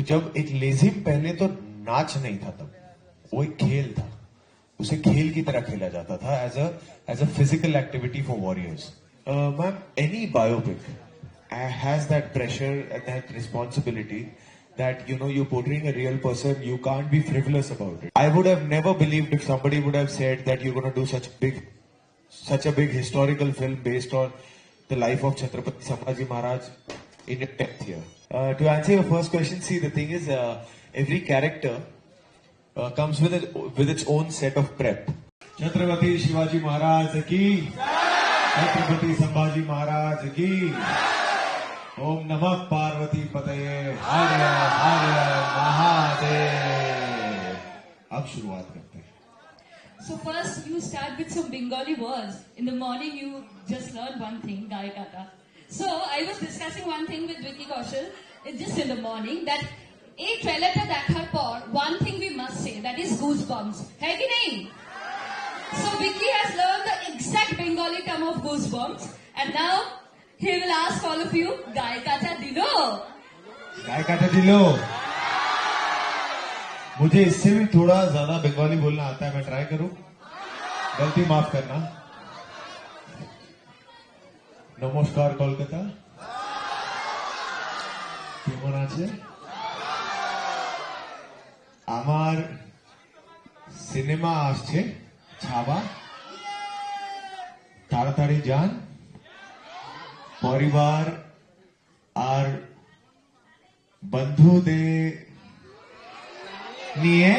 जब एक लेजिम पहले तो नाच नहीं था, तब वो एक खेल था, उसे खेल की तरह खेला जाता था as a physical activity for warriors. Ma'am, any biopic has that pressure and that responsibility that you're portraying a real person. You can't be frivolous about it. I would have never believed if somebody would have said that you're going to do such a big historical film based on the life of Chhatrapati Sambhaji Maharaj in your 10th year. To answer your first question, see, the thing is, every character comes with its own set of prep. Chhatrapati Shivaji Maharaj ki, Chhatrapati Sambhaji Maharaj ki. ओम नमः पार्वती पतये हर हर महादेव. अब शुरुआत करते हैं. So first you start with some Bengali words. In the morning you just learn one thing, Gaikata. So I was discussing one thing with Vicky Kaushal just in the morning that a trailer ta dekhar por one thing we must say, that is goosebumps. Hai ki nahi? So Vicky has learned the exact Bengali term of goosebumps and now he will ask all of you, Gaikata dilo. Gaikata dilo. मुझे इससे भी थोड़ा ज्यादा बंगाली बोलना आता है, मैं try करूं. गलती माफ करना. नमस्कार कोलकाता. কেমন আছে? আমার সিনেমা আসছে ছাবা, তাড়াতাড়ি যান. পরিবার আর বন্ধুদের নিয়ে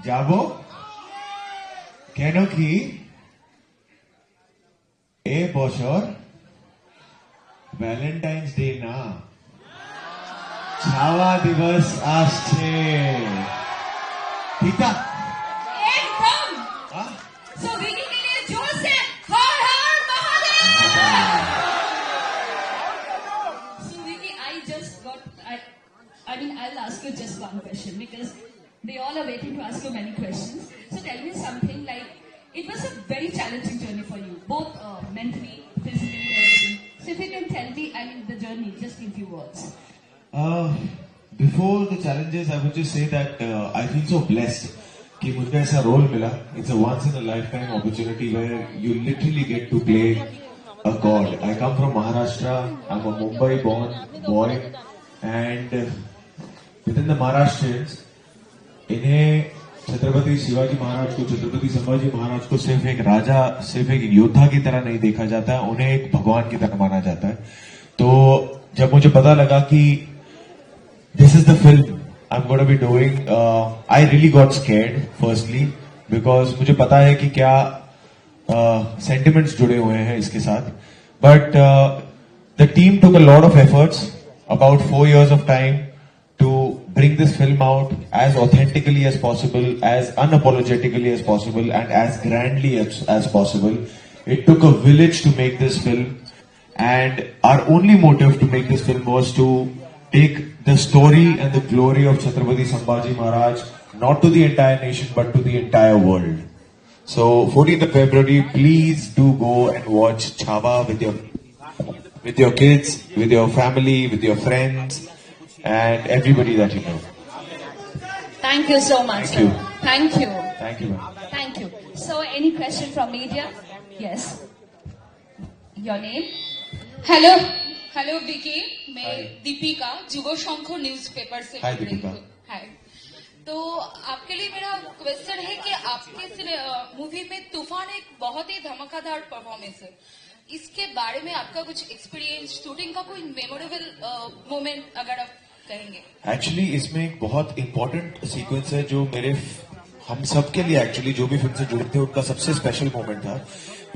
যাব, কেন কি এ বছর ভ্যালেন্টাইন্স ডে না, ছাওয়া দিবস আসছে. ঠিক আছে? एकदम. So Vicky के लिए जोर से हर हर Mahadev. So Vicky, I'll ask you just one question because they all are waiting to ask you many questions. So tell me something like, it was a very challenging journey for you, both mentally, physically, everything. So if you can tell me, the journey, just in few words. Before the challenges, I would just say that I feel so blessed कि मुझे ऐसा role मिला. It's a once in a lifetime opportunity where you literally get to play a god. I come from Maharashtra. I'm a Mumbai born boy, and within the Maharashtrians, इन्हें छत्रपति शिवाजी महाराज को, छत्रपति संभाजी महाराज को सिर्फ एक राजा, सिर्फ एक योद्धा की तरह नहीं देखा जाता, उन्हें एक भगवान की तरह माना जाता है. तो जब मुझे पता लगा कि this is the film I'm going to be doing, I really got scared firstly because मुझे पता है कि क्या sentiments जुड़े हुए हैं इसके साथ. But the team took a lot of efforts, about 4 years of time to bring this film out as authentically as possible, as unapologetically as possible, and as grandly as possible. It took a village to make this film, and our only motive to make this film was to take the story and the glory of Chhatrapati Sambhaji Maharaj not to the entire nation but to the entire world. So 14th of February, please do go and watch Chhava with your kids, with your family, with your friends, and everybody that you know. Thank you so much. Thank you. Thank you. Thank you, ma'am. Thank you. So any question from media? Yes. Your name? Hello Vicky, मैं Deepika जुगो Shankar newspaper से. हाय दीपिका. हाय. तो आपके लिए मेरा question है कि आपके movie में तूफान एक बहुत ही धमाकेदार परफॉर्मेंस है. इसके बारे में आपका कुछ एक्सपीरियंस, शूटिंग का कोई मेमोरेबल मोमेंट अगर आप कहेंगे? एक्चुअली इसमें एक बहुत इंपॉर्टेंट सीक्वेंस है जो हम सब के लिए एक्चुअली जो भी फिल्म से जुड़े थे उनका सबसे स्पेशल मोमेंट था,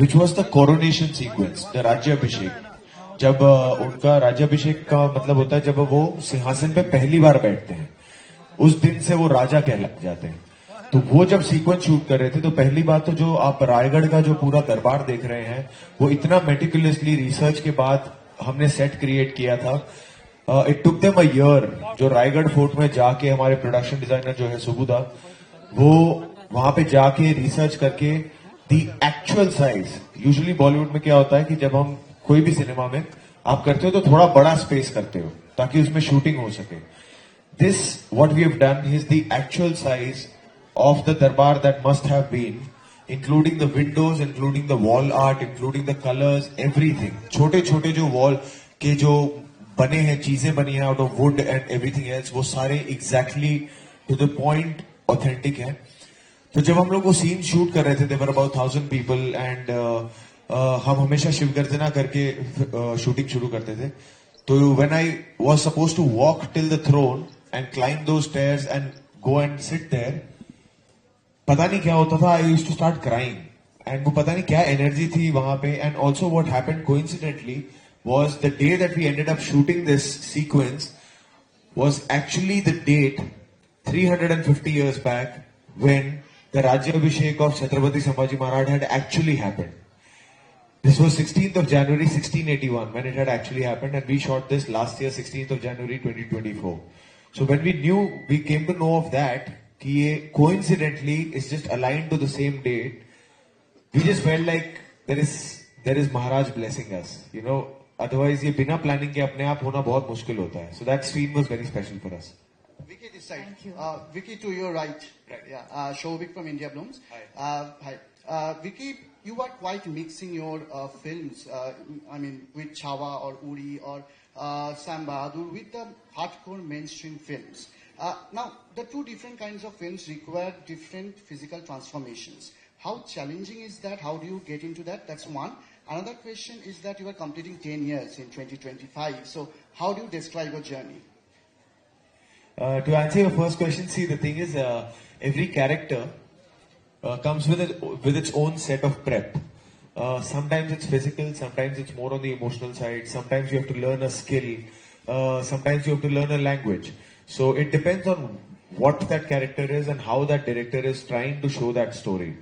which was the coronation sequence, the राज्याभिषेक. जब उनका राज्याभिषेक का मतलब होता है जब वो सिंहासन पे पहली बार बैठते हैं, उस दिन से वो राजा कहला जाते हैं. तो वो जब सीक्वेंस शूट कर रहे थे तो पहली बात तो जो आप रायगढ़ का जो पूरा दरबार देख रहे हैं वो इतना मेटिकुलसली रिसर्च के बाद हमने सेट क्रिएट किया था. It took them a year. जो रायगढ़ फोर्ट में जाके हमारे प्रोडक्शन डिजाइनर जो है सुबुदा, वो वहां पे जाके रिसर्च करके the actual size. Usually Bollywood में क्या होता है कि जब हम कोई भी सिनेमा में आप करते हो तो थोड़ा बड़ा स्पेस करते हो ताकि उसमें शूटिंग हो सके. This, what we have done, is the actual size of the darbar that must have been, including the windows, including the wall art, including the colors, everything. छोटे छोटे जो wall के जो बने हैं, चीजें बनी हैं out of wood and everything else, वो सारे exactly to the point authentic हैं. तो जब हम लोग वो सीन शूट कर रहे थे, there were about 1,000 people and हम हमेशा शिव गर्जना करके शूटिंग शुरू करते थे. तो when I was supposed to walk till the throne and climb those stairs and go and sit there, पता नहीं क्या होता था. I used to start crying and वो पता नहीं क्या एनर्जी थी वहां पे. And also what happened coincidentally was the day that we ended up shooting this sequence was actually the date 350 years back when the Rajyabhishek of Chhatrapati Sambhaji Maharaj had actually happened. This was 16th of January 1681 when it had actually happened, and we shot this last year 16th of January 2024. So when we knew, we came to know of that, कि ये coincidentally is just aligned to the same date. We just felt like there is Maharaj blessing us, you know. Otherwise ये बिना planning के अपने आप होना बहुत मुश्किल होता है. So that scene was very special for us. Vicky this side. Thank you. Vicky to your right. Yeah. Shobik from India Blooms. Hi. Hi. Vicky, you are quite mixing your films. I mean, with Chhawa or Uri or Sam Bahadur with the hardcore mainstream films. Now, the two different kinds of films require different physical transformations. How challenging is that? How do you get into that? That's one. Another question is that you are completing 10 years in 2025. So, how do you describe your journey? To answer your first question, see, the thing is, every character comes with its own set of prep. Sometimes it's physical, sometimes it's more on the emotional side, sometimes you have to learn a skill, sometimes you have to learn a language. So it depends on what that character is and how that director is trying to show that story.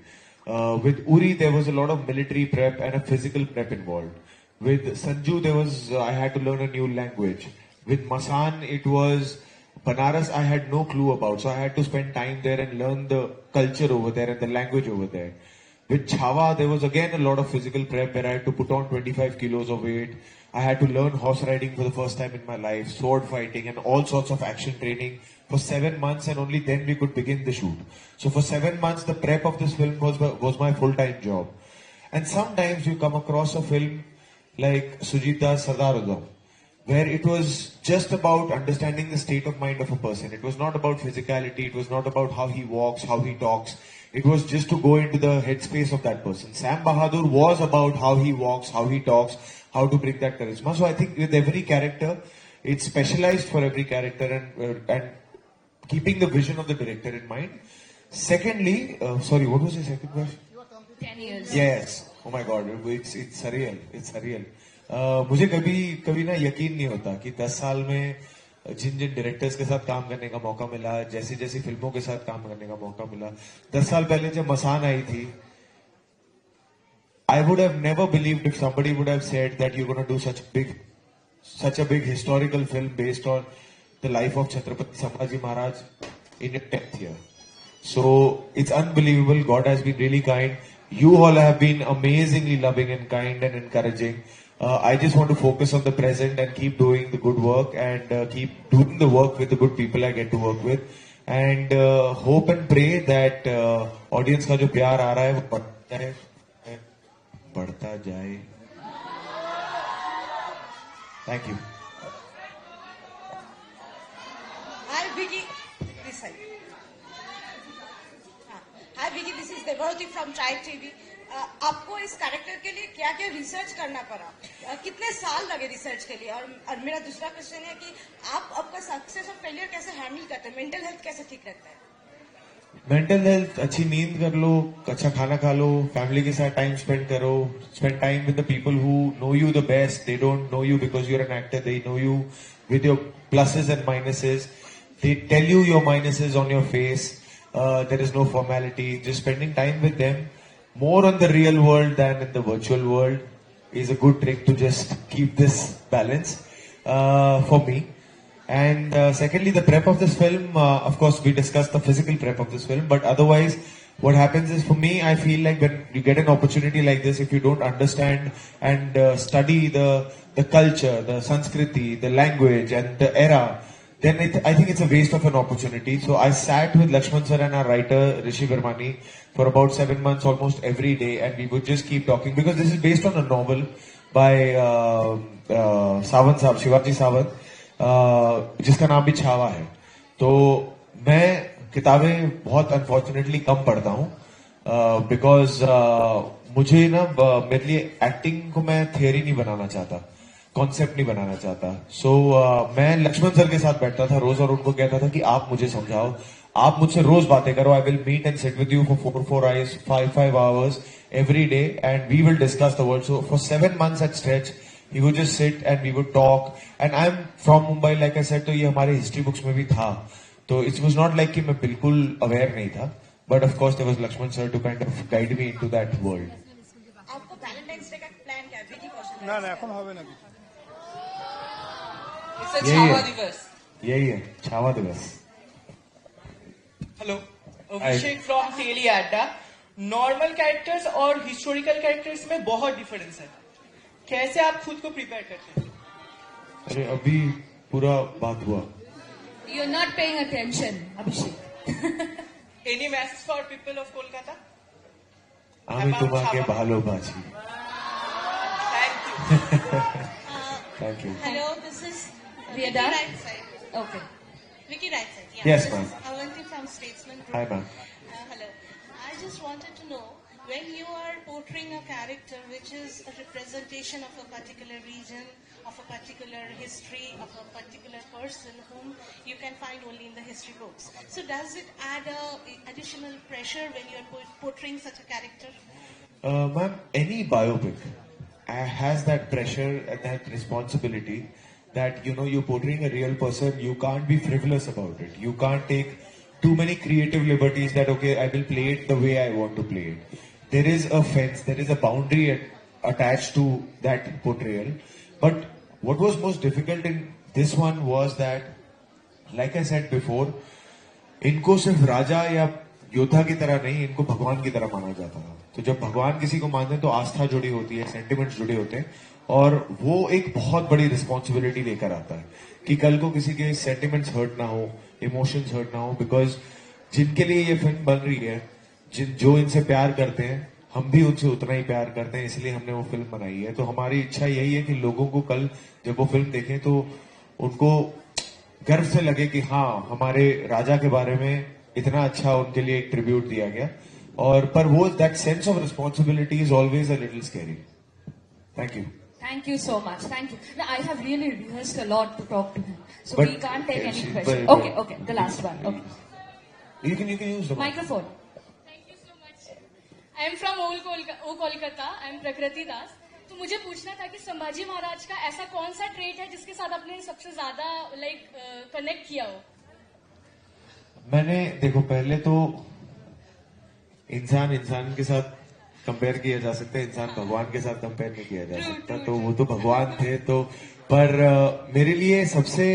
With Uri, there was a lot of military prep and a physical prep involved. With Sanju, I had to learn a new language. With Masan, it was Banaras I had no clue about, so I had to spend time there and learn the culture over there and the language over there. With Chhawa, there was again a lot of physical prep where I had to put on 25 kilos of weight. I had to learn horse riding for the first time in my life, sword fighting and all sorts of action training for 7 months, and only then we could begin the shoot. So for 7 months, the prep of this film was my full-time job. And sometimes you come across a film like Sujita's Sardar Udham, where it was just about understanding the state of mind of a person. It was not about physicality. It was not about how he walks, how he talks. It was just to go into the headspace of that person. Sam Bahadur was about how he walks, how he talks, how to bring that charisma. So I think with every character, it's specialized for every character and keeping the vision of the director in mind. Secondly, sorry, what was your second question? 10 years. Yes. Oh my God, it's surreal. It's surreal. मुझे कभी ना यकीन नहीं होता कि 10 साल में जिन directors के साथ काम करने का मौका मिला, जैसी फिल्मों के साथ काम करने का मौका मिला. 10 साल पहले जब मसान आई थी, I would have never believed if somebody would have said that you're going to do such a big historical film based on the life of Chhatrapati Sambhaji Maharaj in your 10th year. So it's unbelievable. God has been really kind. You all have been amazingly loving and kind and encouraging. I just want to focus on the present and keep doing the good work and keep doing the work with the good people I get to work with. And hope and pray that audience का जो प्यार आ रहा है वो बढ़ता जाए. Thank you. Hi Vicky, this side. Hi Vicky, this is Devarati from Tribe TV. आपको इस कैरेक्टर के लिए क्या क्या रिसर्च करना पड़ा, कितने साल लगे रिसर्च के लिए, और मेरा दूसरा क्वेश्चन है कि आप आपका सक्सेस और फेलियर कैसे हैंडल करते हैं, मेंटल हेल्थ कैसे ठीक रखते हैं? मेंटल हेल्थ, अच्छी नींद कर लो, अच्छा खाना खा लो, फैमिली के साथ टाइम स्पेंड करो, spend time with the people who know you the best. They don't know you because you are an actor, they know you with your pluses and minuses. They tell you your minuses on your face. There is no formality. Just spending time with them more on the real world than in the virtual world is a good trick to just keep this balance for me. And secondly, the prep of this film, of course we discussed the physical prep of this film, but otherwise what happens is, for me, I feel like when you get an opportunity like this, if you don't understand and study the culture, the Sanskriti, the language, and the era, then I think it's a waste of an opportunity. So I sat with Lakshman sir and our writer Rishi Vermani for about 7 months, almost every day, and we would just keep talking, because this is based on a novel by Sawant साहब, शिवाजी सावंत, जिसका नाम भी छावा है. तो मैं किताबें बहुत unfortunately कम पढ़ता हूँ, बिकॉज मुझे ना मेरे लिए एक्टिंग को मैं थियरी नहीं बनाना चाहता, कॉन्सेप्ट नहीं बनाना चाहता. सो मैं लक्ष्मण सर के साथ बैठता था रोज और उनको कहता था कि आप मुझे समझाओ, आप मुझसे रोज बातें करो. I will meet and sit with you for 4 hours every day, and we will discuss the world. So for 7 months at stretch, he would just sit and we would talk. And I'm from Mumbai, like I said, तो ये हमारे history books में भी था. तो it was not like कि मैं बिल्कुल अवेयर नहीं था, but of course there was Lakshman sir to kind of guide me into that world. आपको वैलेंटाइंस डे का प्लान क्या है विकी कौशल? না না এখন হবে না It's a Yeah, Chhawa yeah. Divas. यही है छावा दिवस. हेलो, अभिषेक फ्रॉम टेली अड्डा. नॉर्मल कैरेक्टर्स और हिस्टोरिकल कैरेक्टर्स में बहुत डिफरेंस है. कैसे आप खुद को प्रिपेयर करते हैं? अरे अभी पूरा बात हुआ. You're not paying attention, Abhishek. Any message for people of Kolkata? আমি তোমাকে ভালোবাসি. Thank you. Thank you. Hello, this is We are Vicky done? Right Side. Okay. Vicky Right Side. Yeah. Yes, This ma'am. is Avanti from Statesman Group. Hi, ma'am. Hello. I just wanted to know, when you are portraying a character which is a representation of a particular region, of a particular history, of a particular person whom you can find only in the history books. So does it add additional pressure when you are portraying such a character? Ma'am, any biopic has that pressure and that responsibility that, you know, you're portraying a real person. You can't be frivolous about it. You can't take too many creative liberties that, okay, I will play it the way I want to play it. There is a fence, there is a boundary attached to that portrayal. But what was most difficult in this one was that, like I said before, इनको सिर्फ राजा या योद्धा की तरह नहीं, इनको भगवान की तरह माना जाता था. तो जब भगवान किसी को मानते हैं तो आस्था जुड़ी होती है, सेंटिमेंट्स जुड़े होते हैं, और वो एक बहुत बड़ी रिस्पॉन्सिबिलिटी लेकर आता है कि कल को किसी के सेंटिमेंट्स हर्ट ना हो, इमोशंस हर्ट ना हो. बिकॉज जिनके लिए ये फिल्म बन रही है, जो इनसे प्यार करते हैं, हम भी उनसे उतना ही प्यार करते हैं, इसलिए हमने वो फिल्म बनाई है. तो हमारी इच्छा यही है कि लोगों को कल जब वो फिल्म देखें तो उनको गर्व से लगे कि हाँ, हमारे राजा के बारे में इतना अच्छा उनके लिए एक ट्रिब्यूट दिया गया. और पर वो that sense of responsibility is always a little scary. Thank you. Thank you so much. Thank you. Now, I have really rehearsed a lot to talk to him. So But- we can't take any but- question. but- Okay, okay. The last one. Okay. You can use the mic. Microphone. Thank you so much. I am from uh Kolkata. I am Prakriti Das. तो मुझे पूछना था कि संभाजी महाराज का ऐसा कौन सा trait है जिसके साथ आपने सबसे ज्यादा कनेक्ट किया हो? मैंने देखो, पहले तो इंसान के साथ कंपेयर किया जा सकता है, इंसान भगवान के साथ कंपेयर नहीं किया जा सकता. तो वो तो भगवान थे. तो पर मेरे लिए सबसे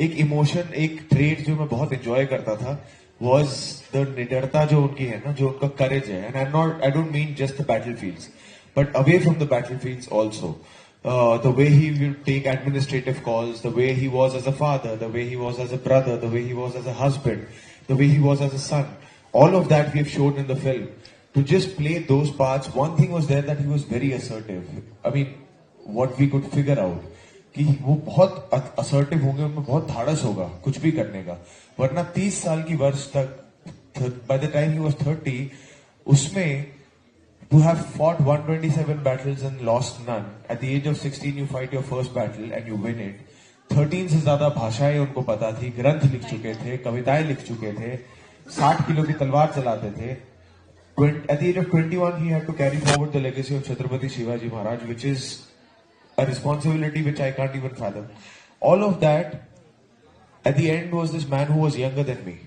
एक इमोशन, एक ट्रेट जो मैं बहुत एंजॉय करता था was the निडरता जो उनकी है ना, जो उनका करेज है. And I don't mean just the battlefields, but away from the battlefields also. The way he would take administrative calls, the way he was as a father, the way he was as a brother, the way he was as a husband, the way he was as a son. All of that we have shown in the film. To just play those parts, one thing was there that he was very assertive. I mean, what we could figure out, कि वो बहुत assertive होंगे, उनमें बहुत धाड़स होगा कुछ भी करने का. वरना 30 साल की वर्ष तक, by the time he was 30, उसमें to have fought 127 battles and lost none. At the age of 16 you fight your first battle and you win it. 13 से ज्यादा भाषाएं उनको पता थी, ग्रंथ लिख चुके थे, कविताएं लिख चुके थे, 60 किलो की तलवार चलाते थे. At the age of 21 he had to carry forward the legacy of Chhatrapati Shivaji Maharaj, which is a responsibility which I can't even fathom. All of that at the end was this man who was younger than me.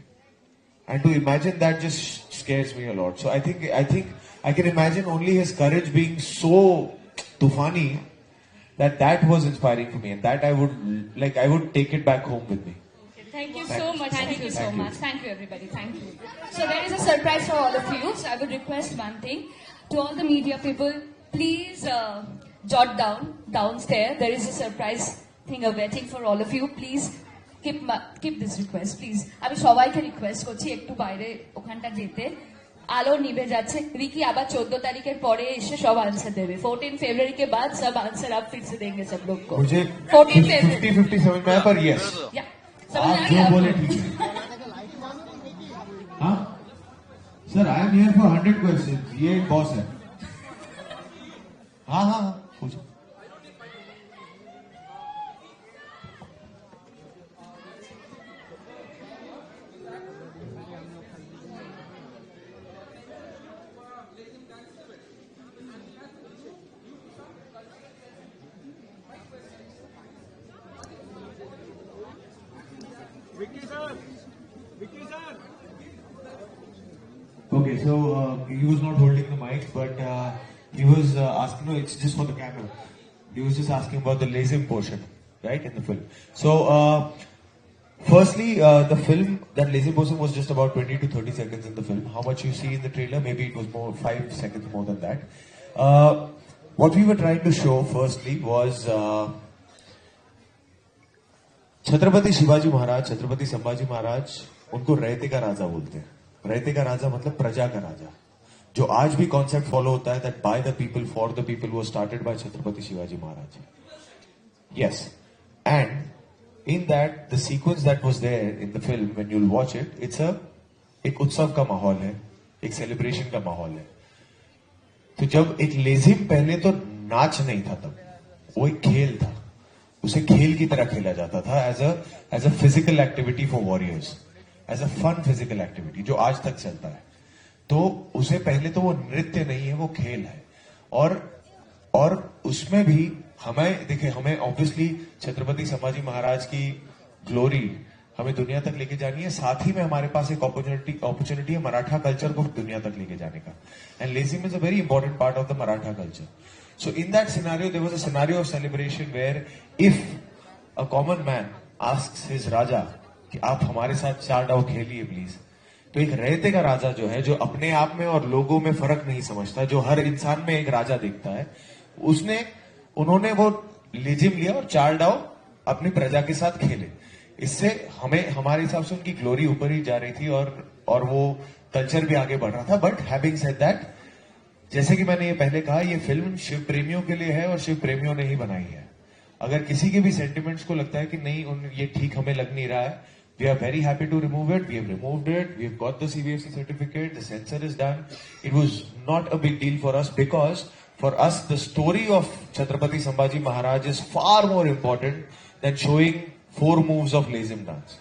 And to imagine that just scares me a lot. So I think I can imagine only his courage being so tufani that was inspiring for me, and that I would take it back home with me. Okay, Thank you so much. Thank you so Thank you. much. Thank you, everybody. Thank you. So there is a surprise for all of you. So I would request one thing to all the media people. Please jot down downstairs. There is a surprise thing awaiting for all of you. Please keep this request, please. আমি সবাইকে request করছি একটু বাইরে ওখানটা যেতে। আলো নিভে যাচ্ছে। रिकी আবার 14 तारीखेर পরে এসে সব आंसर देवे। 14 फरवरी के बाद सब आंसर आप फिर से देंगे सब लोग को। मुझे 14 फरवरी 50-50 समझ में आया पर यस या समझ आप आ जो गया बोले आपको? ठीक है हाँ sir I am here for 100 questions ये बॉस है हाँ हाँ हाँ पूछो Okay, so he was not holding the mic, but he was asking. No, it's just for the camera. He was just asking about the Lazim portion, right, in the film. So, firstly, the film, that Lazim portion was just about 20 to 30 seconds in the film. How much you see in the trailer, maybe it was more 5 seconds more than that. What we were trying to show, firstly, was Chhatrapati Shivaji महाराज, छत्रपति संभाजी महाराज, उनको रहते का राजा बोलते हैं। रहते का राजा मतलब प्रजा का राजा, जो आज भी कॉन्सेप्ट फॉलो होता है, that by the people for the people was started by Chhatrapati Shivaji Maharaj. Yes, and in that the sequence that was there in the film, when you will watch it, it's एक उत्सव का माहौल है, एक सेलिब्रेशन का माहौल है। तो जब एक लेजिम, पहले तो नाच नहीं था, तब वो एक खेल था, उसे खेल की तरह खेला जाता था, as a physical activity for warriors, as a fun physical activity, जो आज तक चलता है। तो उसे पहले तो वो नृत्य नहीं है, वो खेल है। और उसमें भी हमें देखिए, हमें ऑब्वियसली छत्रपति संभाजी महाराज की ग्लोरी हमें दुनिया तक लेके जानी है, साथ ही में हमारे पास एक अपॉर्चुनिटी है मराठा कल्चर को दुनिया तक लेके जाने का। And lezim is a very important part of the Maratha culture. So in that scenario, there was a scenario of celebration where if a common man asks his raja कि आप हमारे साथ 4 डाव खेलिए प्लीज, तो एक रहते का राजा जो है, जो अपने आप में और लोगों में फर्क नहीं समझता, जो हर इंसान में एक राजा देखता है, उन्होंने वो लेजिम लिया और 4 डाव अपनी प्रजा के साथ खेले। इससे हमें, हमारे हिसाब से उनकी ग्लोरी ऊपर ही जा रही थी और वो कल्चर भी आगे बढ़ रहा था। बट हैविंग सेड दैट, जैसे कि मैंने ये पहले कहा, ये फिल्म शिव प्रेमियों के लिए है और शिव प्रेमियों ने ही बनाई है। अगर किसी के भी सेंटिमेंट्स को लगता है कि नहीं, ये ठीक हमें लग नहीं रहा है, we are very happy to remove it. We have removed it, we have got the CBFC certificate, the censor is done. It was not a big deal for us, because for us the story of Chhatrapati Sambhaji Maharaj is far more important than showing 4 moves of Lazim dance.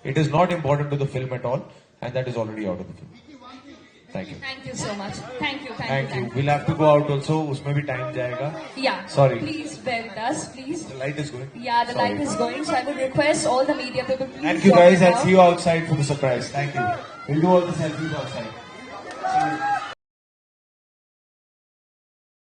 It is not important to the film at all, and that is already out of the film. Thank you. Thank you so much. Thank you. Thank you. We'll have to go out also. उसमें भी time जाएगा. Yeah. Sorry. Please bear with us, please. The light is going. Yeah, the Sorry. light is going. So I would request all the media people. Please Thank you drop guys. it I'll down. see you outside for the surprise. Thank you. We'll do all the selfies outside. See you.